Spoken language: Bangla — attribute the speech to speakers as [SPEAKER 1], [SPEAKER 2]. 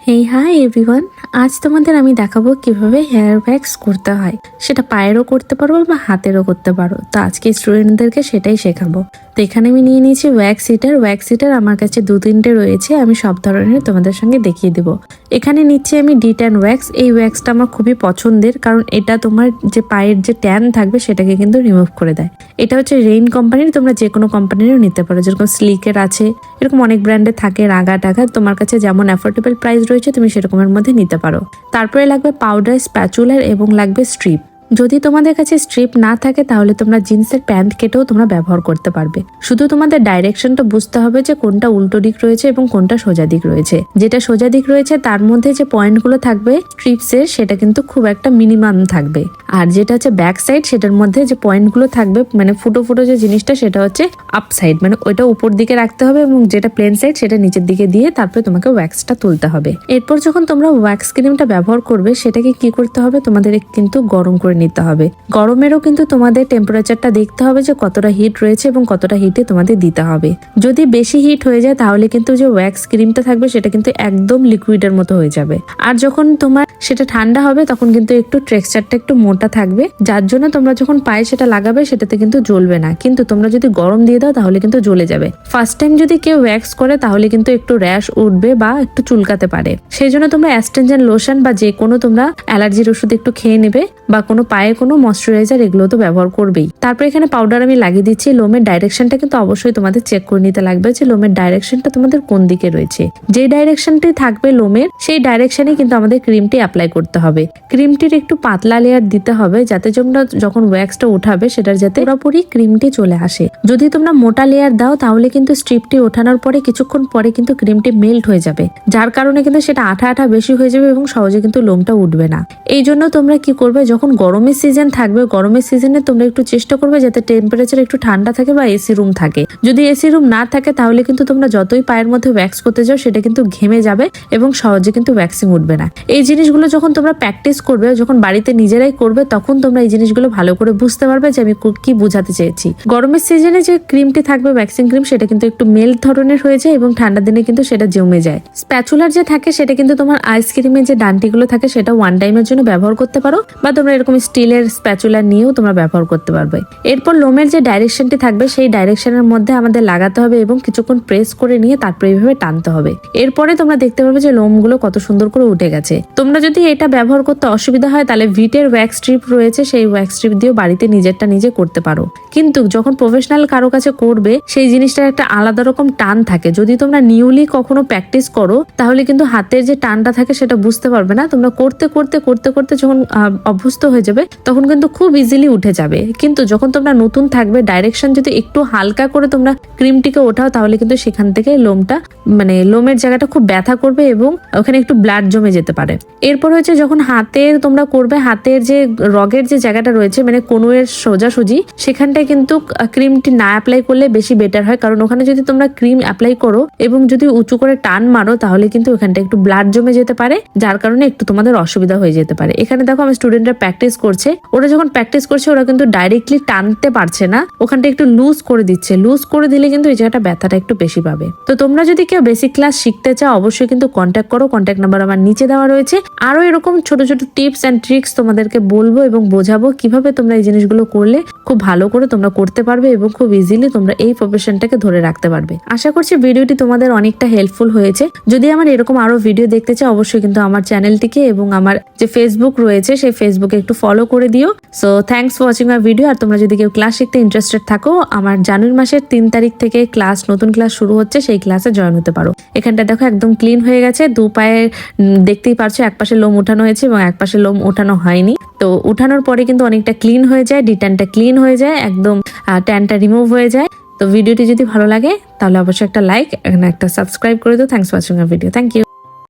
[SPEAKER 1] হেই হাই এভরিওয়ান, আজ তোমাদের আমি দেখাবো কিভাবে হেয়ার ওয়্যাক্স করতে হয়। সেটা পায়েরও করতে পারো বা হাতেরও করতে পারো। তো আজকে স্টুডেন্টদেরকে সেটাই শেখাবো। তো এখানে আমি নিয়ে নিয়েছি ওয়্যাক্স হিটার আমার কাছে 2-3টে রয়েছে। আমি সব ধরনের তোমাদের সঙ্গে দেখিয়ে দেবো। এখানে নিচ্ছি আমি D10 ওয়্যাক্স। এই ওয়্যাক্সটা আমার খুবই পছন্দের, কারণ এটা তোমার যে পায়ের যে ট্যান থাকবে সেটাকে কিন্তু রিমুভ করে দেয়। এটা হচ্ছে রেইন কোম্পানির, তোমরা যে কোনো কোম্পানিরও নিতে পারো, যেরকম স্লিকের আছে, এরকম অনেক ব্র্যান্ডে থাকে। রাগা টাগা তোমার কাছে যেমন অ্যাফোর্ডেবল প্রাইস রয়েছে তুমি সেরকমের মধ্যে নিতে পারো। তারপরে লাগবে পাউডার, স্প্যাচুলার এবং লাগবে স্ট্রিপ। যদি তোমাদের কাছে স্ট্রিপ না থাকে তাহলে তোমরা জিন্সের প্যান্ট কেটেও তোমরা ব্যবহার করতে পারবে। শুধু তোমাদের ডাইরেকশনটা বুঝতে হবে যে কোনটা উল্টো দিক রয়েছে এবং কোনটা সোজা দিক রয়েছে। যেটা সোজা দিক রয়েছে তার মধ্যে যে পয়েন্টগুলো থাকবে স্ট্রিপসের, সেটা কিন্তু খুব একটা মিনিমাম থাকবে। আর যেটা হচ্ছে ব্যাক সাইড, সেটার মধ্যে যে পয়েন্টগুলো থাকবে মানে ফুটো ফুটো যে জিনিসটা, সেটা হচ্ছে আপ সাইড, মানে ওইটা উপর দিকে রাখতে হবে এবং যেটা প্লেন সাইড সেটা নিচের দিকে দিয়ে তারপরে তোমাকে ওয়্যাক্সটা তুলতে হবে। এরপর যখন তোমরা ওয়্যাক্স ক্রিমটা ব্যবহার করবে সেটাকে কি করতে হবে, তোমাদের কিন্তু গরম করে নিতে হবে। গরমেরও কিন্তু তোমাদের টেম্পারেচারটা দেখতে হবে যে কতটা হিট রয়েছে এবং কতটা হিটে তোমাদের দিতে হবে। যদি বেশি হিট হয়ে যায় তাহলে কিন্তু যে ওয়্যাক্স ক্রিমটা থাকবে সেটা কিন্তু একদম লিকুইডের মতো হয়ে যাবে। আর যখন তোমার সেটা ঠান্ডা হবে তখন কিন্তু একটু টেক্সচারটা একটু মোটা থাকবে, যার জন্য তোমরা যখন পায়ে সেটা লাগাবে সেটাতে কিন্তু জ্বলবে না। কিন্তু তোমরা যদি গরম দিয়ে দাও তাহলে কিন্তু জ্বলে যাবে। ফার্স্ট টাইম যদি কেউ ওয়্যাক্স করে তাহলে কিন্তু একটু র্যাশ উঠবে বা একটু চুলকাতে পারে। সেই জন্য তোমরা অ্যাস্টেনজেন্ট লোশন বা যে কোনো তোমরা অ্যালার্জির ওষুধ একটু খেয়ে নেবে, বা কোনো পায়ে কোনো ময়শ্চারাইজার এগুলো তো ব্যবহার করবেই। তারপর এখানে পাউডার আমি লাগিয়ে দিচ্ছি। লোমের ডাইরেকশনটা কিন্তু অবশ্যই তোমাদের চেক করে নিতে লাগবে যে লোমের ডাইরেকশনটা তোমাদের কোন দিকে রয়েছে। যে ডাইরেকশনটি থাকবে লোমের, সেই ডাইরেকশনে কিন্তু আমাদের ক্রিমটি অ্যাপ্লাই করতে হবে। ক্রিমটির একটু পাতলা লেয়ার দিতে হবে যাতে তোমরা যখন ওয়্যাক্সটা উঠাবে সেটার যাতে পুরোপুরি ক্রিমটি চলে আসে। যদি তোমরা মোটা লেয়ার দাও তাহলে কিন্তু স্ট্রিপটি ওঠানোর পরে কিছুক্ষণ পরে কিন্তু ক্রিমটি মেল্ট হয়ে যাবে, যার কারণে কিন্তু সেটা আঠা আঠা বেশি হয়ে যাবে এবং সহজে কিন্তু লোমটা উঠবে না। এই জন্য তোমরা কি করবে, যখন গরমের সিজন থাকবে, গরমের সিজনে তোমরা একটু চেষ্টা করবে যাতে টেম্পারেচার একটু ঠান্ডা থাকে বা এসি রুম থাকে। যদি এসি রুম না থাকে তাহলে কিন্তু তোমরা যতই পায়ের মধ্যে ওয়্যাক্স করতে যাও সেটা কিন্তু ঘেমে যাবে এবং সহজে কিন্তু ওয়্যাক্সিং উঠবে না। এই জিনিসগুলো যখন তোমরা প্র্যাকটিস করবে, যখন বাড়িতে নিজেরাই করবে, তখন তোমরা এই জিনিসগুলো ভালো করে বুঝতে পারবে যে আমি কি বোঝাতে চেয়েছি। গরমের সিজনে যে ক্রিমটি থাকবে ওয়্যাক্সিং ক্রিম, সেটা কিন্তু একটু মেল্ট ধরনের হয়ে যায় এবং ঠান্ডা দিনে কিন্তু সেটা জমে যায়। স্প্যাচুলার যে থাকে সেটা কিন্তু তোমার আইসক্রিমের যে ডান্টিগুলো থাকে সেটা ওয়ান টাইমের জন্য ব্যবহার করতে পারো, বা তোমরা এরকম স্টিলের স্প্যাচুলা নিয়েও তোমরা ব্যবহার করতে পারবে। এরপর লোমের যে ডাইরেকশনটি থাকবে সেই ডাইরেকশনের মধ্যে আমাদের লাগাতে হবে এবং কিছুক্ষণ প্রেস করে নিয়ে তারপরে এইভাবে টানতে হবে। এরপরে তোমরা দেখতে পাবে যে লোমগুলো কত সুন্দর করে উঠে গেছে। তোমরা যদি এটা ব্যবহার করতে অসুবিধা হয় তাহলে ভিটের ওয়্যাক্স স্ট্রিপ রয়েছে, সেই ওয়্যাক্স স্ট্রিপ দিয়েও বাড়িতে নিজেরটা নিজে করতে পারো। কিন্তু যখন প্রফেশনাল কারো কাছে করবে সেই জিনিসটার একটা আলাদা রকম টান থাকে। যদি তোমরা নিউলি কখনো প্র্যাকটিস করো তাহলে কিন্তু হাতের যে টানটা থাকে সেটা বুঝতে পারবে না। তোমরা করতে করতে করতে করতে যখন অভ্যস্ত হয়ে যাবে তখন কিন্তু খুব ইজিলি উঠে যাবে। কিন্তু যখন তোমরা নতুন থাকবে, ডাইরেকশন যদি একটু হালকা করে তোমরা ক্রিমটিকে ওঠাও তাহলে কিন্তু সেখান থেকে লোমটা মানে লোমের জায়গাটা খুব ব্যথা করবে এবং ওখানে একটু ব্লাড জমে যেতে পারে। এরপর হচ্ছে যখন হাতের তোমরা করবে, হাতের যে রগের যে জায়গাটা রয়েছে মানে কনুয়ের সোজাসুজি, সেখানটায় কিন্তু ক্রিমটি না অ্যাপ্লাই করলে বেশি বেটার হয়। কারণ ওখানে যদি তোমরা ক্রিম অ্যাপ্লাই করো এবং যদি উঁচু করে টান মারো তাহলে কিন্তু ওখানটা একটু ব্লাড জমে যেতে পারে, যার কারণে একটু তোমাদের অসুবিধা হয়ে যেতে পারে। এখানে দেখো আমার স্টুডেন্টরা প্র্যাকটিস করছে, ওরা যখন প্র্যাকটিস করছে ওরা কিন্তু ডাইরেক্টলি টানতে পারছে না, ওখানটা একটু লুজ করে দিচ্ছে। লুজ করে দিলে কিন্তু এই জায়গাটা ব্যথাটা একটু বেশি পাবে। তো তোমরা যদি কেউ বেসিক ক্লাস শিখতে চাও অবশ্যই কিন্তু কন্ট্যাক্ট করো, কন্ট্যাক্ট নাম্বার আমার নিচে দেওয়া রয়েছে। আরো এরকম ছোট ছোট টিপস এন্ড ট্রিক্স তোমাদেরকে বলবো এবং বোঝাবো কিভাবে তোমরা এই জিনিসগুলো করলে খুব ভালো করে তোমরা করতে পারবে এবং খুব ইজিলি তোমরা এই প্রফেশনটাকে ধরে রাখতে পারবে। আশা করছি ভিডিওটি তোমাদের অনেকটা হেল্পফুল হয়েছে। যদি আমার এরকম আরো ভিডিও দেখতে চাও অবশ্যই কিন্তু আমার চ্যানেলটিকে এবং আমার যে ফেসবুক রয়েছে সেই ফেসবুকে একটু ফলো করে দিও। So thanks for watching my video. আর তোমরা যদি কেউ ক্লাস শিখতে ইন্টারেস্টেড থাকো, আমার জানুয়ারি মাসের 3 তারিখ থেকে নতুন ক্লাস শুরু হচ্ছে, সেই ক্লাসে জয়েন হতে পারো। এখানটা দেখো একদম ক্লিন হয়ে গেছে, দু পায়ে দেখতেই পারছো এক পাশে লোম উঠানো হয়েছে এবং এক পাশে লোম ওঠানো হয়নি। তো উঠানোর পরে কিন্তু অনেকটা ক্লিন হয়ে যায়, ডিট্যানটা ক্লিন হয়ে যায়, একদম ট্যানটা রিমুভ হয়ে যায়। তো ভিডিওটি যদি ভালো লাগে তাহলে অবশ্যই একটা লাইক, একটা সাবস্ক্রাইব করে দিও। Thanks for watching my video. Thank you.